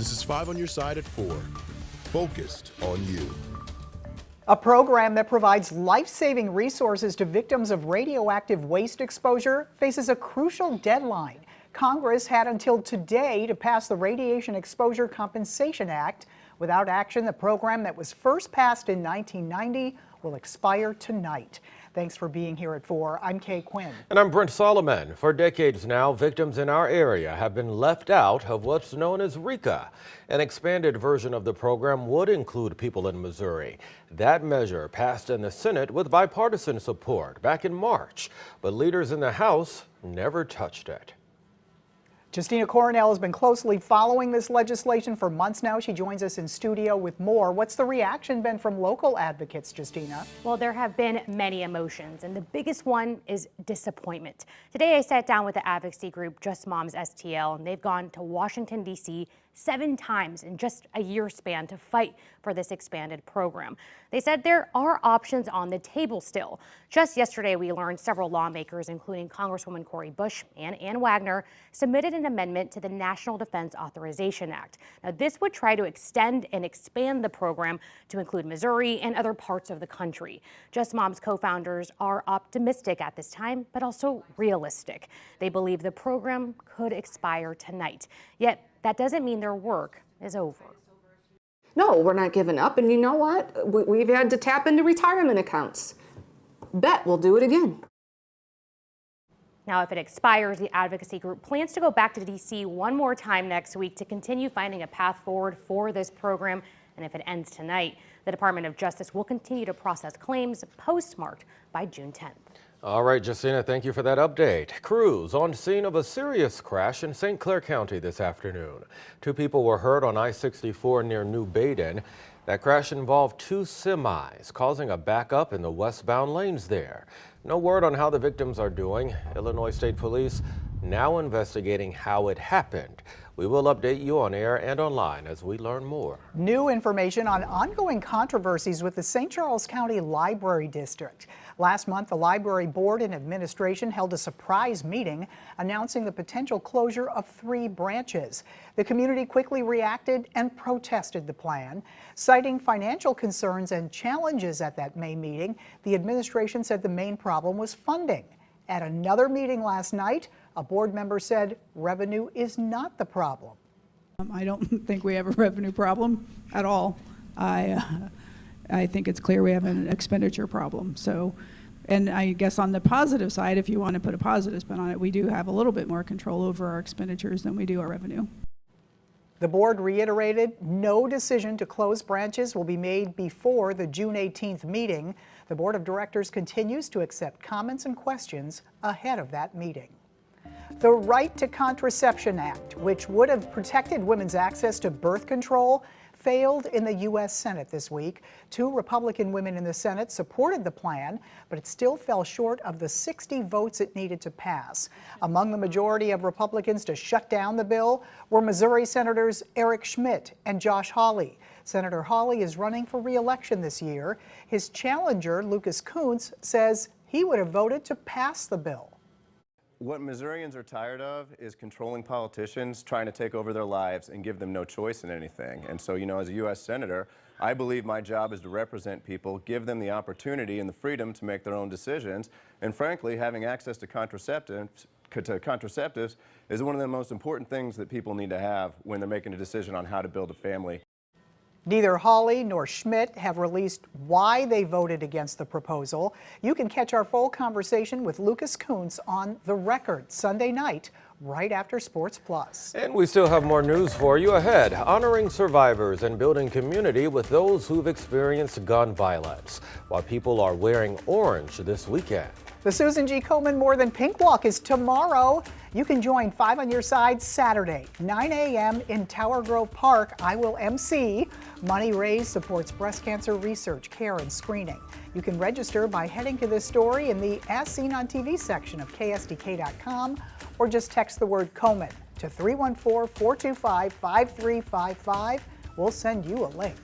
This is 5 on your side at 4. Focused on you. A program that provides life-saving resources to victims of radioactive waste exposure faces a crucial deadline. Congress had until today to pass the Radiation Exposure Compensation Act. Without action, the program that was first passed in 1990 will expire tonight. Thanks for being here at 4. I'm Kay Quinn. And I'm Brent Solomon. For decades now, victims in our area have been left out of what's known as RECA. An expanded version of the program would include people in Missouri. That measure passed in the Senate with bipartisan support back in March, but leaders in the House never touched it. Justina Coronel has been closely following this legislation for months now. She joins us in studio with more. What's the reaction been from local advocates, Justina? Well, there have been many emotions, and the biggest one is disappointment. Today, I sat down with the advocacy group Just Moms STL, and they've gone to Washington, D.C. 7 times in just a year span to fight for this expanded program. They said there are options on the table still. Just yesterday, we learned several lawmakers, including Congresswoman Cori Bush and Ann Wagner, submitted an amendment to the National Defense Authorization Act. Now, this would try to extend and expand the program to include Missouri and other parts of the country. Just Moms co-founders are optimistic at this time, but also realistic. They believe the program could expire tonight. Yet, that doesn't mean their work is over. No, we're not giving up. And you know what? We've had to tap into retirement accounts. Bet we'll do it again. Now, if it expires, the advocacy group plans to go back to D.C. one more time next week to continue finding a path forward for this program. And if it ends tonight, the Department of Justice will continue to process claims postmarked by June 10th. All right, Justina, thank you for that update. Crews on scene of a serious crash in St. Clair County this afternoon. 2 people were hurt on I-64 near New Baden. That crash involved 2 semis, causing a backup in the westbound lanes there. No word on how the victims are doing. Illinois State Police now investigating how it happened. We will update you on air and online as we learn more. New information on ongoing controversies with the St. Charles County Library District. Last month, the library board and administration held a surprise meeting announcing the potential closure of 3 branches. The community quickly reacted and protested the plan. Citing financial concerns and challenges at that May meeting, the administration said the main problem was funding. At another meeting last night, a board member said revenue is not the problem. I don't think we have a revenue problem at all. I think it's clear we have an expenditure problem. So, and I guess on the positive side, if you want to put a positive spin on it, we do have a little bit more control over our expenditures than we do our revenue. The board reiterated no decision to close branches will be made before the June 18th meeting. The board of directors continues to accept comments and questions ahead of that meeting. The Right to Contraception Act, which would have protected women's access to birth control, failed in the U.S. Senate this week. 2 Republican women in the Senate supported the plan, but it still fell short of the 60 votes it needed to pass. Among the majority of Republicans to shut down the bill were Missouri Senators Eric Schmitt and Josh Hawley. Senator Hawley is running for re-election this year. His challenger, Lucas Kunce, says he would have voted to pass the bill. What Missourians are tired of is controlling politicians trying to take over their lives and give them no choice in anything. And so, you know, as a U.S. Senator, I believe my job is to represent people, give them the opportunity and the freedom to make their own decisions. And frankly, having access to contraceptives is one of the most important things that people need to have when they're making a decision on how to build a family. Neither Hawley nor Schmitt have released why they voted against the proposal. You can catch our full conversation with Lucas Kunce on The Record Sunday night, right after Sports Plus. And we still have more news for you ahead. Honoring survivors and building community with those who've experienced gun violence, while people are wearing orange this weekend. The Susan G. Komen More Than Pink Walk is tomorrow. You can join 5 on Your Side Saturday, 9 a.m. in Tower Grove Park. I will MC. Money raised supports breast cancer research, care, and screening. You can register by heading to this story in the As Seen on TV section of KSDK.com or just text the word Komen to 314-425-5355. We'll send you a link.